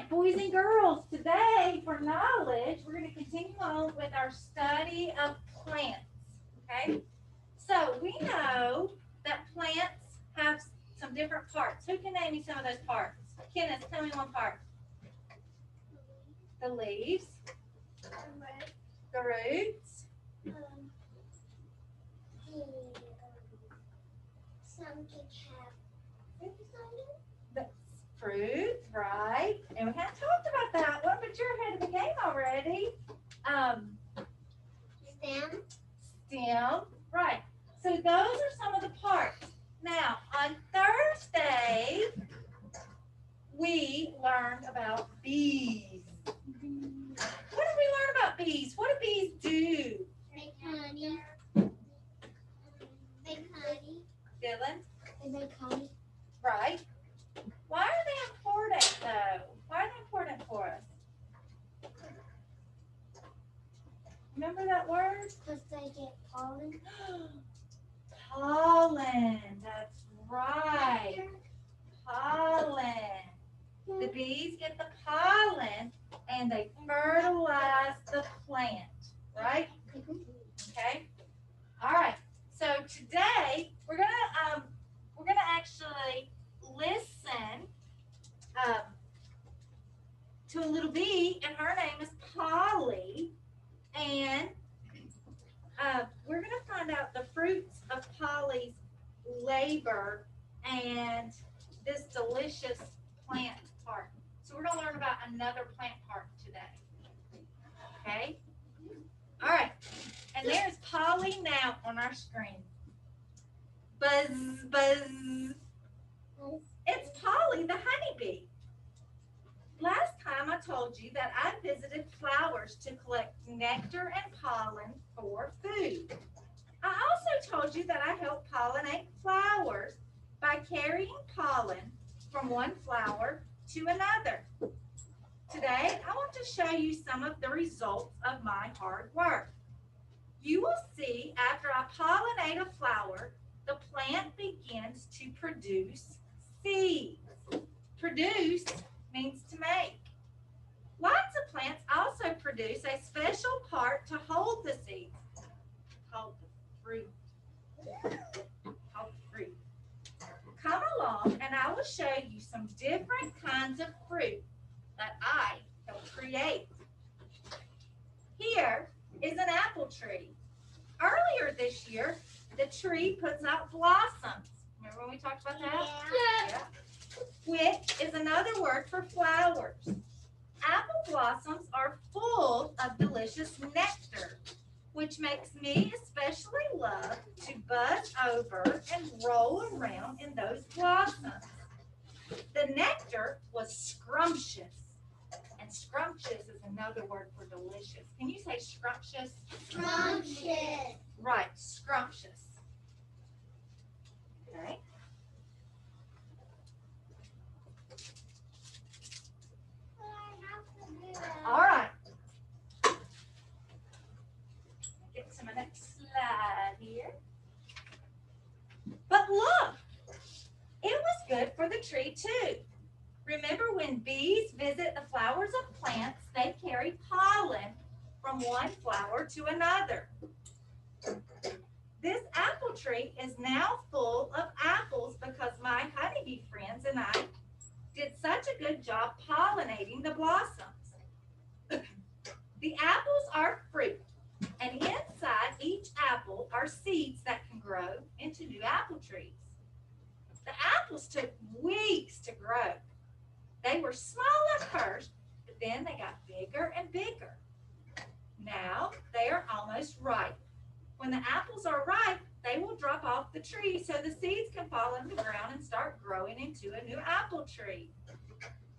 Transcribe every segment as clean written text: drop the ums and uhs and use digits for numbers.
right, boys and girls, today for knowledge, we're going to continue on with our study of plants. Okay, so we know that plants have some different parts. Who can name me some of those parts? Kenneth, tell me one part. The leaves, the roots, some can have fruits on it. the fruit, right? And we haven't talked about that one, but you're ahead of the game already. Stem. Stem, right. So those are some of the parts. Now, on Thursday, we learned about bees. What did we learn about bees? What do bees do? Make honey. Make honey. Dylan, They make honey. right? Why are they important though? Why are they important for us? Remember that word? Because they get pollen. Pollen, that's right. Pollen. The bees get the pollen and they fertilize the plant, right? Okay. All right. So today we're gonna actually listen to a little bee, and her name is Polly, and we're gonna find out the fruits of Polly's labor and this delicious plant part. So we're gonna learn about another plant part today. Okay? All right. And there's Polly now on our screen. Buzz, buzz. It's Polly the honeybee. Last time I told you that I visited flowers to collect nectar and pollen for food. I also told you that I help pollinate flowers by carrying pollen from one flower to another. Today, I want to show you some of the results of my hard work. You will see after I pollinate a flower, the plant begins to produce seeds. Produce means to make. Lots of plants also produce a special part to hold the seeds, called the fruit. Called the fruit. Come along and I will show you some different kinds of fruit that I helped create. Here is an apple tree. Earlier this year, the tree puts out blossoms. Remember when we talked about that? Yeah. Which is another word for flowers. Apple blossoms are full of delicious nectar, which makes me especially love to buzz over and roll around in those blossoms. The nectar was scrumptious, and scrumptious is another word for delicious. Can you say scrumptious? Scrumptious. Right, scrumptious. Okay. All right. Get to my next slide here. But look, it was good for the tree too. Remember when bees visit the flowers of plants, they carry pollen from one flower to another. This apple tree is now full of apples because my honeybee friends and I did such a good job pollinating the blossoms. The apples are fruit, and inside each apple are seeds that can grow into new apple trees. The apples took weeks to grow. They were small at first, but then they got bigger and bigger. Now they are almost ripe. When the apples are ripe, they will drop off the tree so the seeds can fall in the ground and start growing into a new apple tree.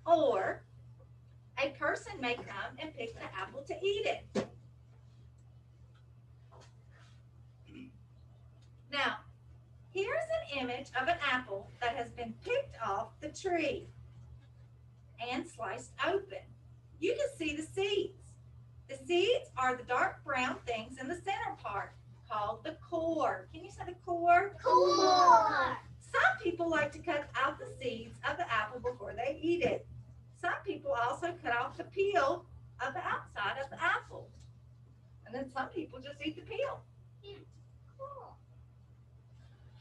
Or a person may come and pick the apple to eat it. Now, here's an image of an apple that has been picked off the tree and sliced open. You can see the seeds. The seeds are the dark brown things in the center part called the core. Can you say the core? Core. Some people like to cut out the seeds of the apple before they eat it. Some people also cut off the peel of the outside of the apple. And then some people just eat the peel. Cool.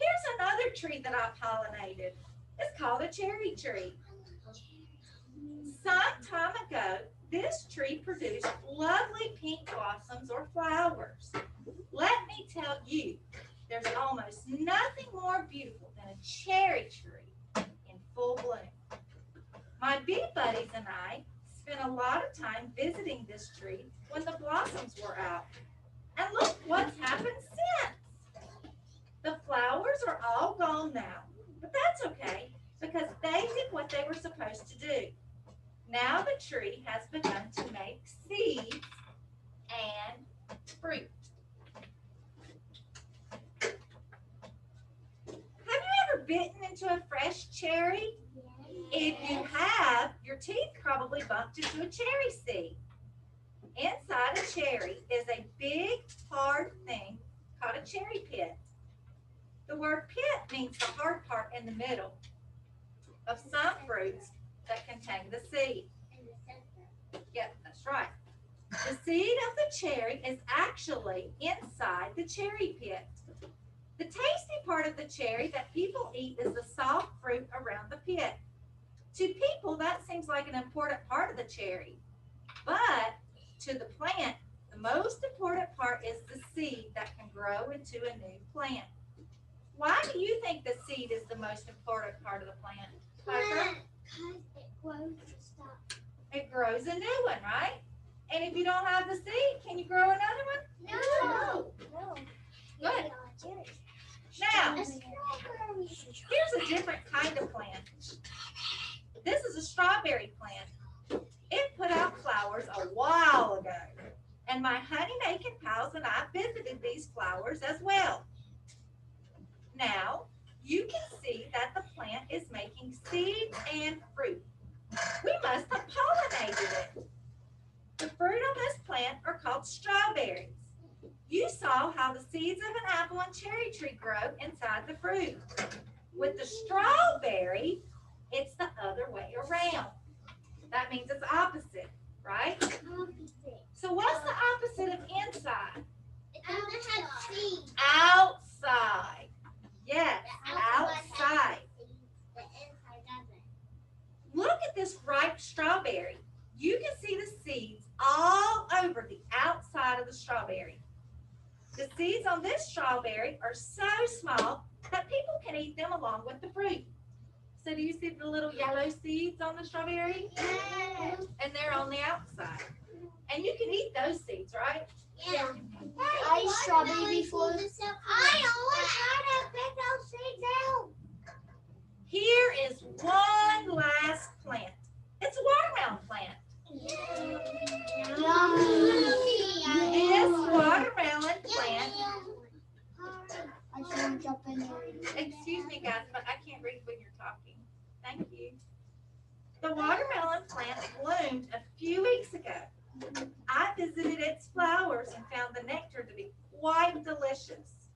Here's another tree that I pollinated. It's called a cherry tree. Some time ago, this tree produced lovely pink blossoms or flowers. Let me tell you, there's almost nothing more beautiful than a cherry tree in full bloom. My bee buddies and I spent a lot of time visiting this tree when the blossoms were out. And look what's happened since. The flowers are all gone now, but that's okay because they did what they were supposed to do. Now the tree has begun to make seeds and fruit. Have you ever bitten into a fresh cherry? If you have, your teeth probably bumped into a cherry seed. Inside a cherry is a big, hard thing called a cherry pit. The word pit means the hard part in the middle of some fruits that contain the seed. Yep, that's right. The seed of the cherry is actually inside the cherry pit. The tasty part of the cherry that people eat is the soft fruit around the pit. To people, that seems like an important part of the cherry. But to the plant, the most important part is the seed that can grow into a new plant. Why do you think the seed is the most important part of the plant, Piper? Because it grows stuff. It grows a new one, right? And if you don't have the seed, can you grow another one? No. Good. Now, here's a different kind of plant. This is a strawberry plant. It put out flowers a while ago. And my honey-making pals and I visited these flowers as well. Now, you can see that the plant is making seeds and fruit. We must have pollinated it. The fruit on this plant are called strawberries. You saw how the seeds of an apple and cherry tree grow inside the fruit. With the strawberry, it's the other way around. That means it's opposite, right? So what's the opposite of inside? It doesn't have seeds. Outside. Yes, outside. The inside doesn't. Look at this ripe strawberry. You can see the seeds all over the outside of the strawberry. The seeds on this strawberry are so small that people can eat them along with the fruit. So do you see the little yellow seeds on the strawberry? Yes. And they're on the outside. And you can eat those seeds, right? Yeah. I ate strawberry before. I always try to pick those seeds out. Here is one last plant. It's a watermelon plant. This watermelon plant, I shouldn't jump in there. excuse me guys, but I can't read when you're talking. Thank you. The watermelon plant bloomed a few weeks ago. I visited its flowers and found the nectar to be quite delicious.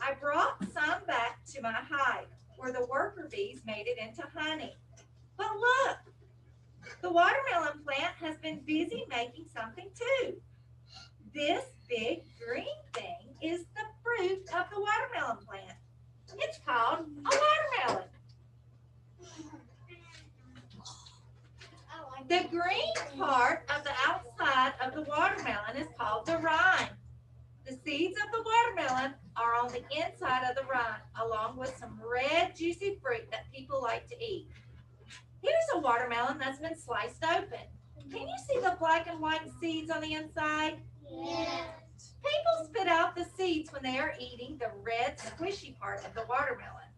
I brought some back to my hive where the worker bees made it into honey. But look, the watermelon plant has been busy making something too. This big green thing is the fruit of the watermelon plant. It's called a watermelon. The green part of the outside of the watermelon is called the rind. The seeds of the watermelon are on the inside of the rind, along with some red, juicy fruit that people like to eat. Here's a watermelon that's been sliced open. Can you see the black and white seeds on the inside? Yes. People spit out the seeds when they are eating the red, squishy part of the watermelon.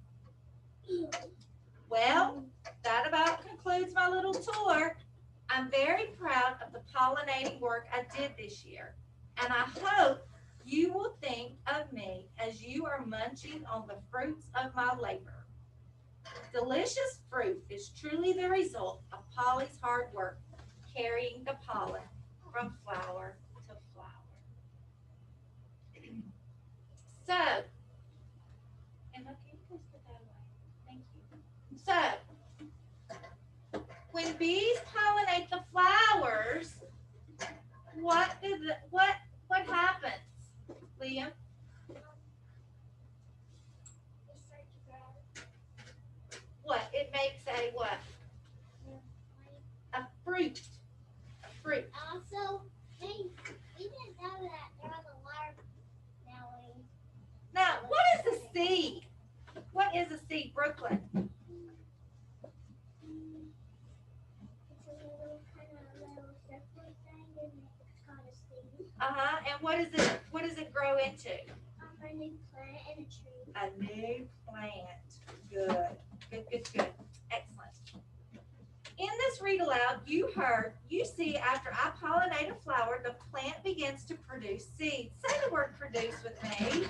Well, that about concludes my little tour. I'm very proud of the pollinating work I did this year, and I hope you will think of me as you are munching on the fruits of my labor. Delicious fruit is truly the result of Polly's hard work carrying the pollen from flower to flower. So, and okay, please put that away. Thank you. So, when bees pollinate the flowers, what happens, Liam? What? It makes a what? A fruit. A fruit. Also, we didn't know that there was a watermelon. Now, what is a seed? What is a seed, Brooklyn? It's a little kind of little circle thing, and it's called a seed. And what does it grow into? A new plant and a tree. A new plant. Good. Excellent. In this read aloud, you see after I pollinate a flower, the plant begins to produce seeds. Say the word produce with me.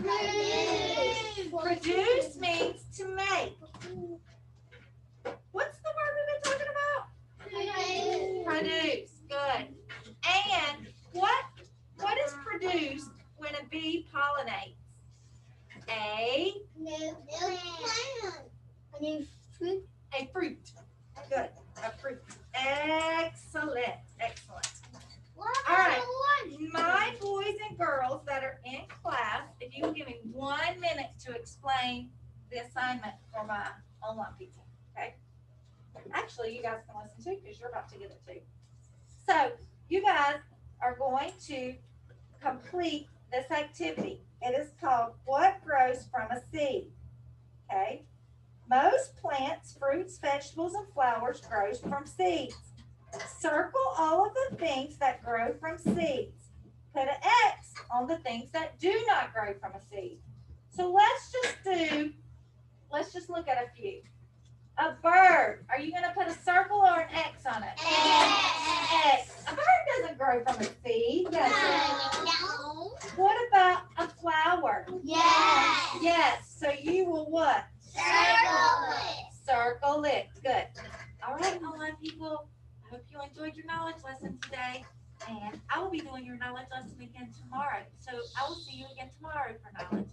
Produce means to make. What's the word we've been talking about? Produce. Good. And what is produced when a bee pollinates? A New plant. A new fruit. A fruit. Good. A fruit. Excellent. What All right. about the one? My boys and girls that are in class, if you will give me 1 minute to explain the assignment for my online people, okay? Actually, you guys can listen too because you're about to get it too. So, you guys are going to complete this activity. It is called What Grows from a Seed, okay? Most plants, fruits, vegetables, and flowers grows from seeds. Circle all of the things that grow from seeds. Put an X on the things that do not grow from a seed. So let's just look at a few. A bird. Are you going to put a circle or an X on it? X. A bird doesn't grow from a seed, does it? No. What about a flower? Yes. Yes. So you will what? Circle it. Circle it. Good. All right, online people. I hope you enjoyed your knowledge lesson today. And I will be doing your knowledge lesson again tomorrow. So I will see you again tomorrow for knowledge.